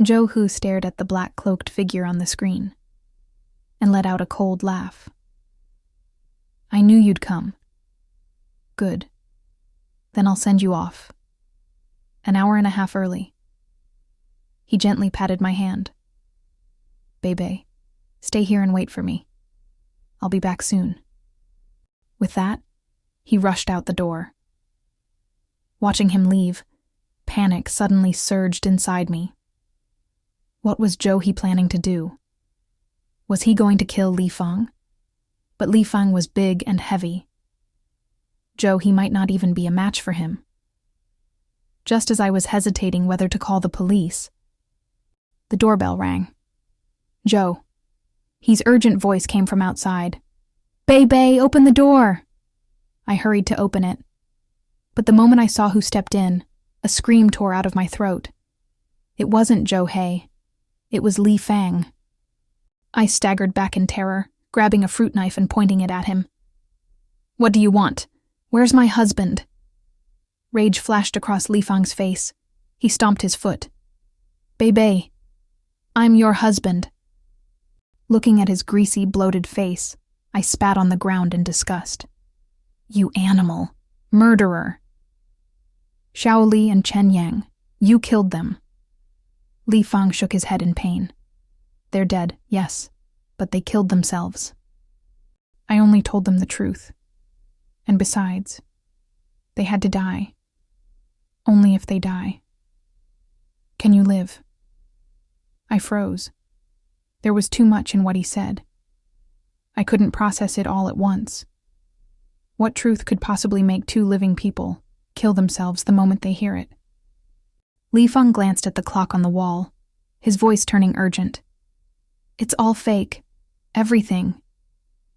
Zhou Hu stared at the black-cloaked figure on the screen and let out a cold laugh. I knew you'd come. Good. Then I'll send you off. An hour and a half early. He gently patted my hand. Bebe, stay here and wait for me. I'll be back soon. With that, he rushed out the door. Watching him leave, panic suddenly surged inside me. What was Zhou He planning to do? Was he going to kill Li Fang? But Li Fang was big and heavy. Zhou He might not even be a match for him. Just as I was hesitating whether to call the police, the doorbell rang. Zhou. His urgent voice came from outside. Bebe, open the door! I hurried to open it. But the moment I saw who stepped in, a scream tore out of my throat. It wasn't Zhou He. It was Li Fang. I staggered back in terror, grabbing a fruit knife and pointing it at him. What do you want? Where's my husband? Rage flashed across Li Fang's face. He stomped his foot. Bebe, I'm your husband. Looking at his greasy, bloated face, I spat on the ground in disgust. You animal. Murderer. Xiao Li and Chen Yang, you killed them. Li Fang shook his head in pain. They're dead, yes, but they killed themselves. I only told them the truth. And besides, they had to die. Only if they die. Can you live? I froze. There was too much in what he said. I couldn't process it all at once. What truth could possibly make two living people kill themselves the moment they hear it? Li Fang glanced at the clock on the wall, his voice turning urgent. It's all fake. Everything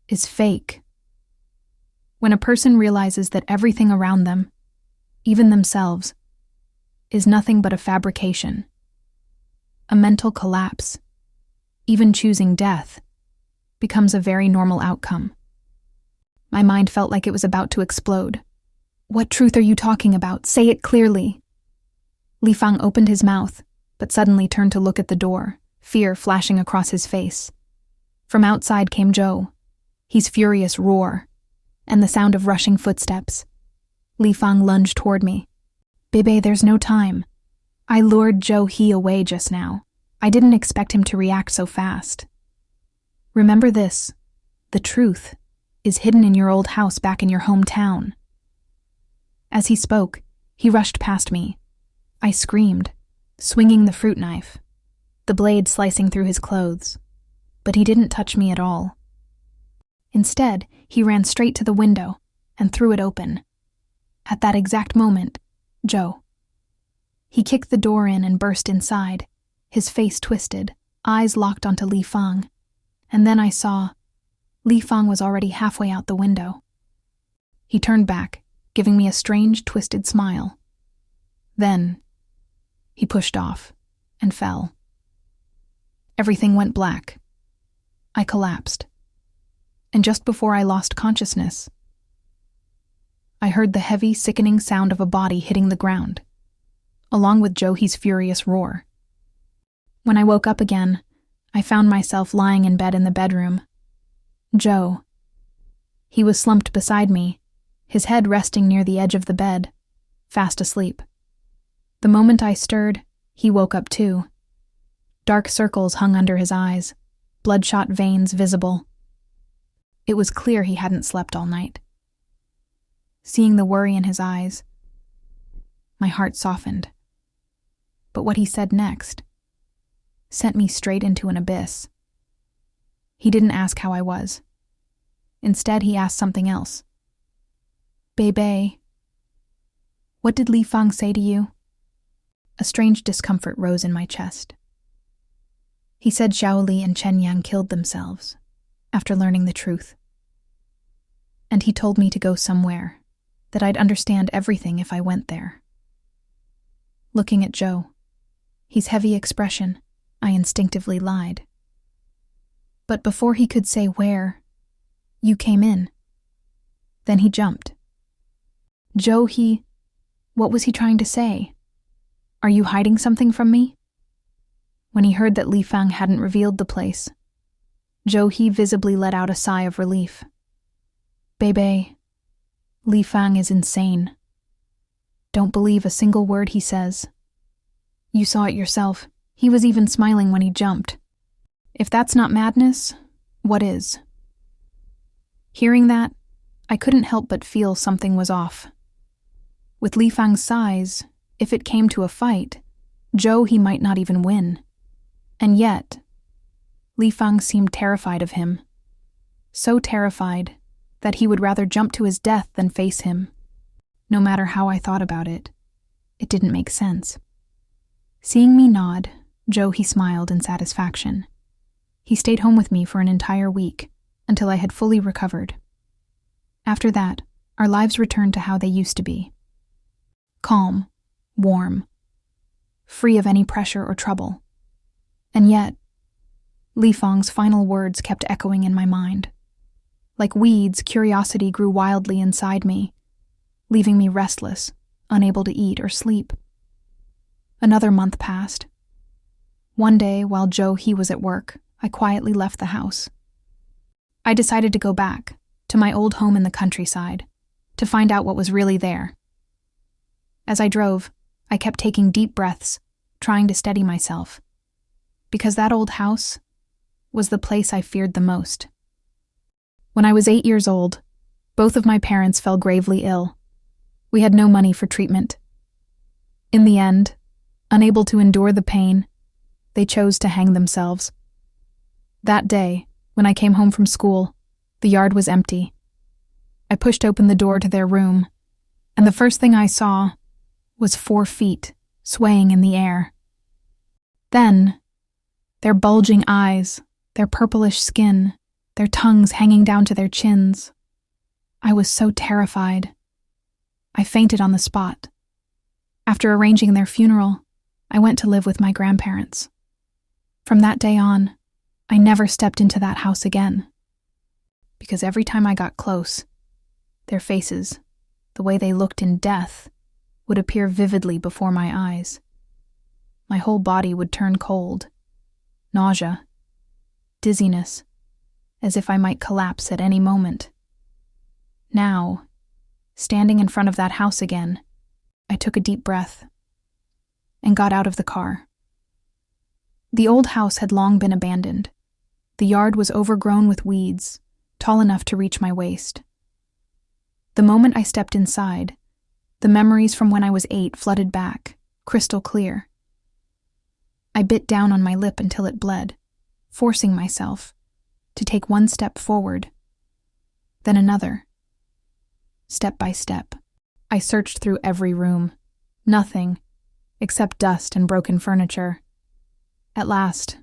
is fake. When a person realizes that everything around them, even themselves, is nothing but a fabrication, a mental collapse, even choosing death, becomes a very normal outcome. My mind felt like it was about to explode. What truth are you talking about? Say it clearly. Li Fang opened his mouth, but suddenly turned to look at the door, fear flashing across his face. From outside came Zhou, his furious roar, and the sound of rushing footsteps. Li Fang lunged toward me. Bebe, there's no time. I lured Zhou He away just now. I didn't expect him to react so fast. Remember this, the truth is hidden in your old house back in your hometown. As he spoke, he rushed past me. I screamed, swinging the fruit knife, the blade slicing through his clothes, but he didn't touch me at all. Instead, he ran straight to the window and threw it open. At that exact moment, Zhou. He kicked the door in and burst inside, his face twisted, eyes locked onto Li Fang, and then I saw Li Fang was already halfway out the window. He turned back, giving me a strange, twisted smile. Then, he pushed off and fell. Everything went black. I collapsed. And just before I lost consciousness, I heard the heavy, sickening sound of a body hitting the ground, along with Zhou He's furious roar. When I woke up again, I found myself lying in bed in the bedroom. Zhou. He was slumped beside me, his head resting near the edge of the bed, fast asleep. The moment I stirred, he woke up too. Dark circles hung under his eyes, bloodshot veins visible. It was clear he hadn't slept all night. Seeing the worry in his eyes, my heart softened. But what he said next sent me straight into an abyss. He didn't ask how I was. Instead, he asked something else. Bebe, what did Li Fang say to you? A strange discomfort rose in my chest. He said Xiao Li and Chen Yang killed themselves after learning the truth. And he told me to go somewhere, that I'd understand everything if I went there. Looking at Zhou, his heavy expression, I instinctively lied. But before he could say where, you came in. Then he jumped. Zhou, what was he trying to say? Are you hiding something from me? When he heard that Li Fang hadn't revealed the place, Zhou He visibly let out a sigh of relief. Bebe, Li Fang is insane. Don't believe a single word he says. You saw it yourself. He was even smiling when he jumped. If that's not madness, what is? Hearing that, I couldn't help but feel something was off. With Li Fang's size, if it came to a fight, Zhou He might not even win. And yet, Li Fang seemed terrified of him. So terrified that he would rather jump to his death than face him. No matter how I thought about it, it didn't make sense. Seeing me nod, Zhou He smiled in satisfaction. He stayed home with me for an entire week, until I had fully recovered. After that, our lives returned to how they used to be. Calm, warm, free of any pressure or trouble. And yet, Li Fang's final words kept echoing in my mind. Like weeds, curiosity grew wildly inside me, leaving me restless, unable to eat or sleep. Another month passed. One day, while Zhou He was at work, I quietly left the house. I decided to go back to my old home in the countryside to find out what was really there. As I drove, I kept taking deep breaths, trying to steady myself, because that old house was the place I feared the most. When I was 8 years old, both of my parents fell gravely ill. We had no money for treatment. In the end, unable to endure the pain, they chose to hang themselves. That day, when I came home from school, the yard was empty. I pushed open the door to their room, and the first thing I saw was 4 feet swaying in the air. Then, their bulging eyes, their purplish skin, their tongues hanging down to their chins. I was so terrified. I fainted on the spot. After arranging their funeral, I went to live with my grandparents. From that day on, I never stepped into that house again. Because every time I got close, their faces, the way they looked in death, would appear vividly before my eyes. My whole body would turn cold, nausea, dizziness, as if I might collapse at any moment. Now, standing in front of that house again, I took a deep breath and got out of the car. The old house had long been abandoned. The yard was overgrown with weeds, tall enough to reach my waist. The moment I stepped inside, the memories from when I was 8 flooded back, crystal clear. I bit down on my lip until it bled, forcing myself to take one step forward, then another. Step by step, I searched through every room. Nothing, except dust and broken furniture. At last,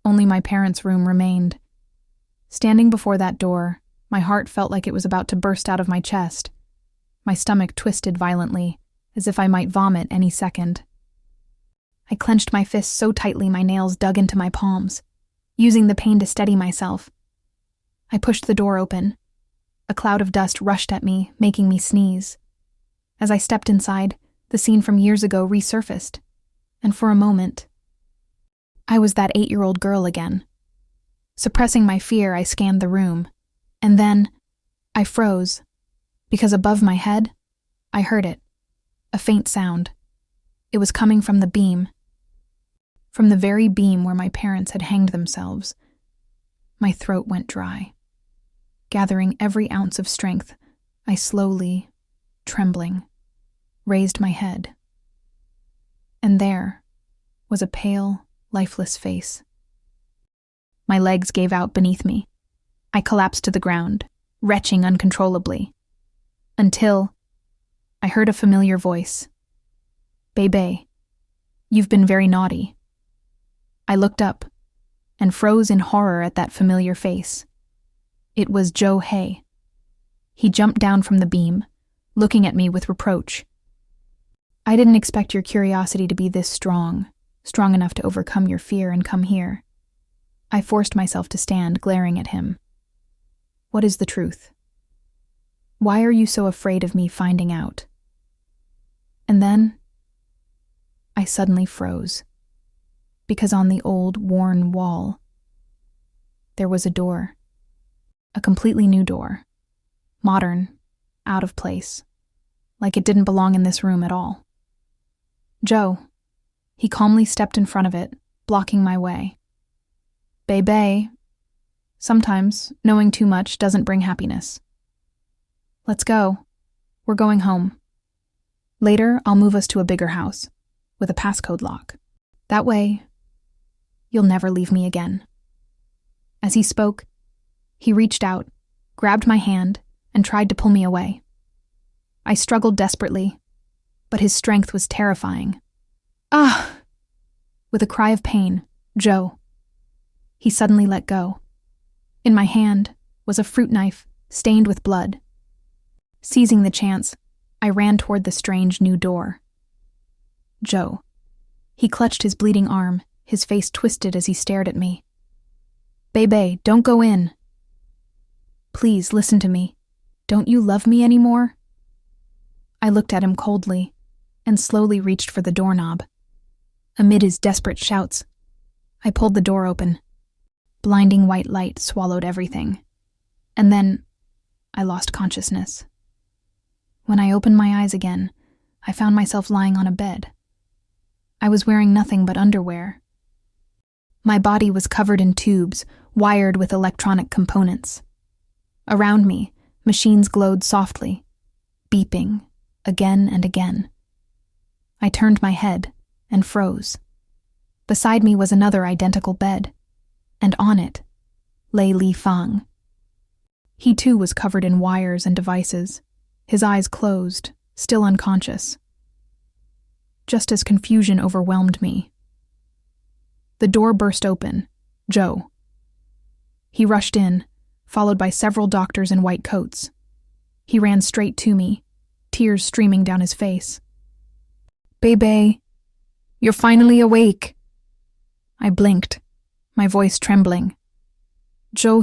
only my parents' room remained. Standing before that door, my heart felt like it was about to burst out of my chest. My stomach twisted violently, as if I might vomit any second. I clenched my fists so tightly my nails dug into my palms, using the pain to steady myself. I pushed the door open. A cloud of dust rushed at me, making me sneeze. As I stepped inside, the scene from years ago resurfaced, and for a moment, I was that 8-year-old girl again. Suppressing my fear, I scanned the room, and then I froze, because above my head, I heard it, a faint sound. It was coming from the beam. From the very beam where my parents had hanged themselves. My throat went dry. Gathering every ounce of strength, I slowly, trembling, raised my head. And there was a pale, lifeless face. My legs gave out beneath me. I collapsed to the ground, retching uncontrollably, until I heard a familiar voice. Bebe, you've been very naughty. I looked up and froze in horror at that familiar face. It was Zhou He. He jumped down from the beam, looking at me with reproach. I didn't expect your curiosity to be this strong enough to overcome your fear and come here. I forced myself to stand, glaring at him. What is the truth? Why are you so afraid of me finding out? And then, I suddenly froze. because on the old, worn wall, there was a door. A completely new door. Modern, out of place, like it didn't belong in this room at all. Joe. He calmly stepped in front of it, blocking my way. Bebe. Sometimes, knowing too much doesn't bring happiness. Let's go. We're going home. Later, I'll move us to a bigger house, with a passcode lock. That way, you'll never leave me again. As he spoke, he reached out, grabbed my hand, and tried to pull me away. I struggled desperately, but his strength was terrifying. Ah! With a cry of pain, Joe. He suddenly let go. In my hand was a fruit knife stained with blood. Seizing the chance, I ran toward the strange new door. Joe. He clutched his bleeding arm, his face twisted as he stared at me. Bebe, don't go in. Please, listen to me. Don't you love me anymore? I looked at him coldly and slowly reached for the doorknob. Amid his desperate shouts, I pulled the door open. Blinding white light swallowed everything. And then, I lost consciousness. When I opened my eyes again, I found myself lying on a bed. I was wearing nothing but underwear. My body was covered in tubes, wired with electronic components. Around me, machines glowed softly, beeping, again and again. I turned my head and froze. Beside me was another identical bed, and on it lay Li Fang. He too was covered in wires and devices, his eyes closed, still unconscious. Just as confusion overwhelmed me, the door burst open. Joe. He rushed in, followed by several doctors in white coats. He ran straight to me, tears streaming down his face. Bebe, you're finally awake. I blinked, my voice trembling. Joe,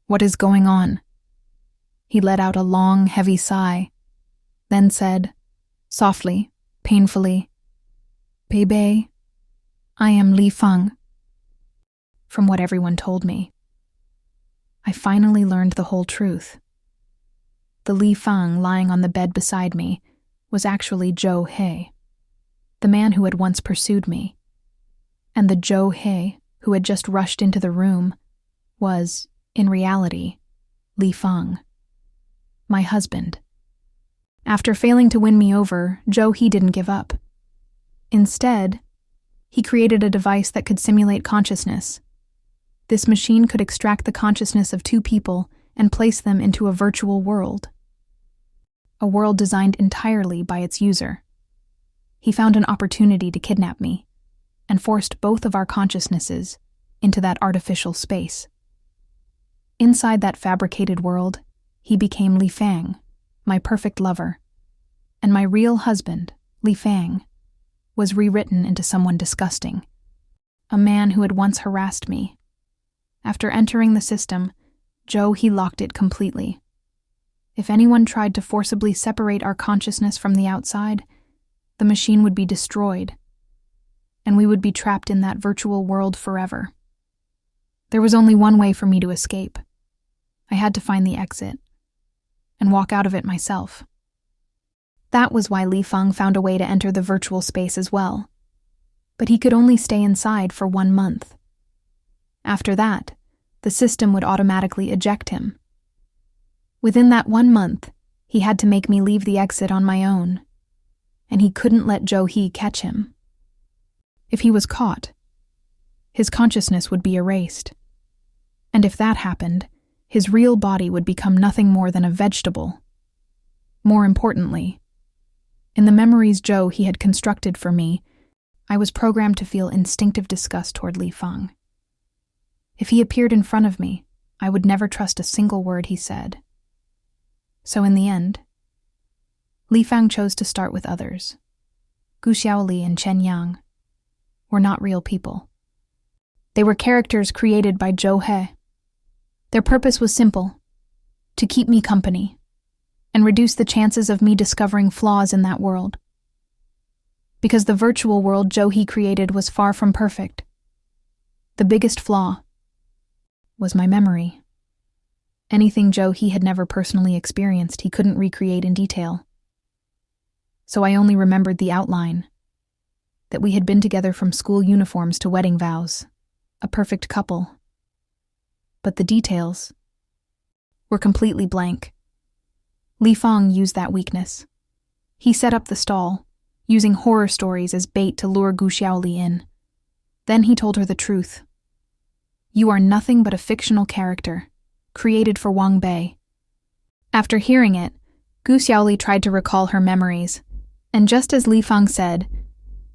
what is going on? He let out a long, heavy sigh, then said, softly, painfully, Bebe, I am Li Fang. From what everyone told me, I finally learned the whole truth. The Li Fang lying on the bed beside me was actually Joe He, the man who had once pursued me. And the Joe He who had just rushed into the room was, in reality, Li Fang, my husband. After failing to win me over, Joe He didn't give up. Instead, he created a device that could simulate consciousness. This machine could extract the consciousness of two people and place them into a virtual world. A world designed entirely by its user. He found an opportunity to kidnap me, and forced both of our consciousnesses into that artificial space. Inside that fabricated world, he became Li Fang, my perfect lover, and my real husband, Li Fang, was rewritten into someone disgusting, a man who had once harassed me. After entering the system, Joe He locked it completely. If anyone tried to forcibly separate our consciousness from the outside, the machine would be destroyed, and we would be trapped in that virtual world forever. There was only one way for me to escape. I had to find the exit, and walk out of it myself. That was why Li Fang found a way to enter the virtual space as well. But he could only stay inside for 1 month. After that, the system would automatically eject him. Within that 1 month, he had to make me leave the exit on my own, and he couldn't let Joe He catch him. If he was caught, his consciousness would be erased. And if that happened, his real body would become nothing more than a vegetable. More importantly, in the memories Joe He had constructed for me, I was programmed to feel instinctive disgust toward Li Fang. If he appeared in front of me, I would never trust a single word he said. So in the end, Li Fang chose to start with others. Gu Xiaoli and Chen Yang were not real people. They were characters created by Joe He. Their purpose was simple: to keep me company and reduce the chances of me discovering flaws in that world. because the virtual world Joe created was far from perfect. The biggest flaw was my memory. Anything Joe had never personally experienced, he couldn't recreate in detail. So I only remembered the outline, that we had been together from school uniforms to wedding vows, a perfect couple. But the details were completely blank. Li Fang used that weakness. He set up the stall, using horror stories as bait to lure Gu Xiaoli in. Then he told her the truth. You are nothing but a fictional character, created for Wang Bei. After hearing it, Gu Xiaoli tried to recall her memories, and just as Li Fang said,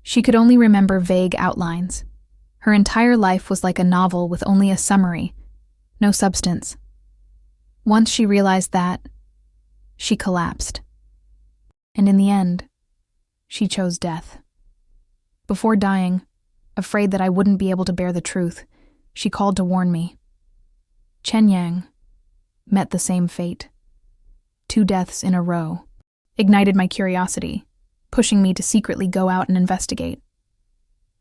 she could only remember vague outlines. Her entire life was like a novel with only a summary, no substance. Once she realized that, she collapsed. And in the end, she chose death. Before dying, afraid that I wouldn't be able to bear the truth, she called to warn me. Chen Yang met the same fate. 2 deaths in a row ignited my curiosity, pushing me to secretly go out and investigate.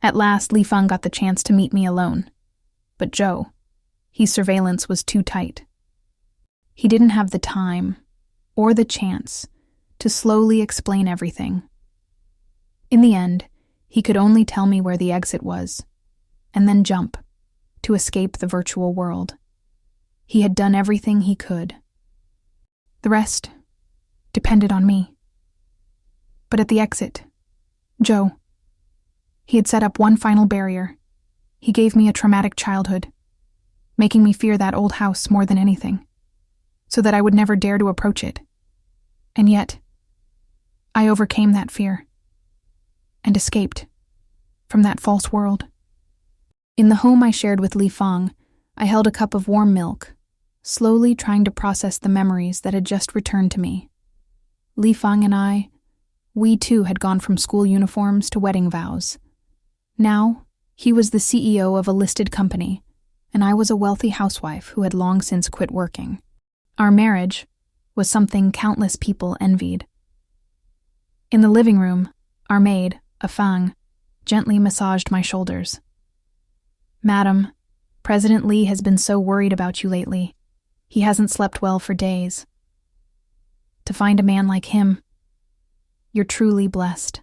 At last, Li Fang got the chance to meet me alone. But Joe, his surveillance was too tight. He didn't have the time or the chance to slowly explain everything. In the end, he could only tell me where the exit was, and then jump to escape the virtual world. He had done everything he could. The rest depended on me. But at the exit, Joe, he had set up one final barrier. He gave me a traumatic childhood, making me fear that old house more than anything, so that I would never dare to approach it. And yet, I overcame that fear and escaped from that false world. In the home I shared with Li Fang, I held a cup of warm milk, slowly trying to process the memories that had just returned to me. Li Fang and we too had gone from school uniforms to wedding vows. Now, he was the CEO of a listed company, and I was a wealthy housewife who had long since quit working. Our marriage was something countless people envied. In the living room, our maid, a Fang, gently massaged my shoulders. Madam, President Li has been so worried about you lately. He hasn't slept well for days. To find a man like him, you're truly blessed.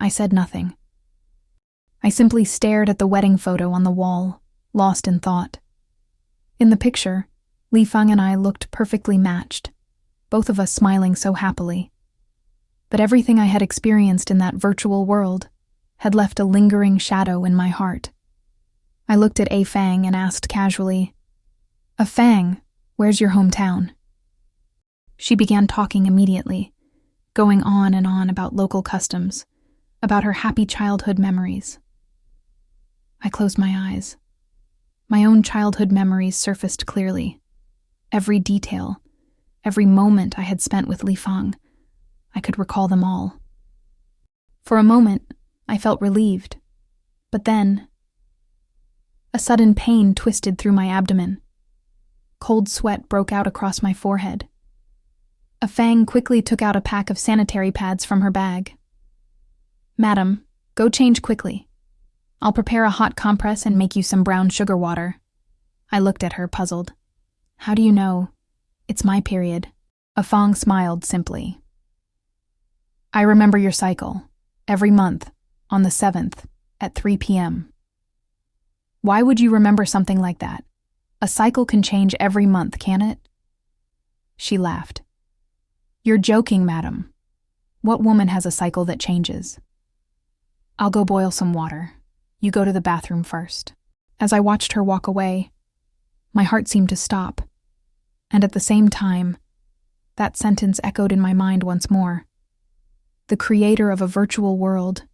I said nothing. I simply stared at the wedding photo on the wall, lost in thought. In the picture, Li Fang and I looked perfectly matched, both of us smiling so happily. But everything I had experienced in that virtual world had left a lingering shadow in my heart. I looked at A Fang and asked casually, "A Fang, where's your hometown?" She began talking immediately, going on and on about local customs, about her happy childhood memories. I closed my eyes. My own childhood memories surfaced clearly. Every detail, every moment I had spent with Li Fang, I could recall them all. For a moment, I felt relieved, but then a sudden pain twisted through my abdomen. Cold sweat broke out across my forehead. A Fang quickly took out a pack of sanitary pads from her bag. "Madam, go change quickly. I'll prepare a hot compress and make you some brown sugar water." I looked at her, puzzled. "How do you know? It's my period." A Fang smiled simply. "I remember your cycle, every month, on the 7th, at 3 p.m. Why would you remember something like that? A cycle can change every month, can it?" She laughed. "You're joking, madam. What woman has a cycle that changes?" "I'll go boil some water. You go to the bathroom first." As I watched her walk away, my heart seemed to stop. And at the same time, that sentence echoed in my mind once more. The creator of a virtual world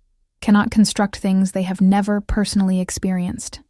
cannot construct things they have never personally experienced.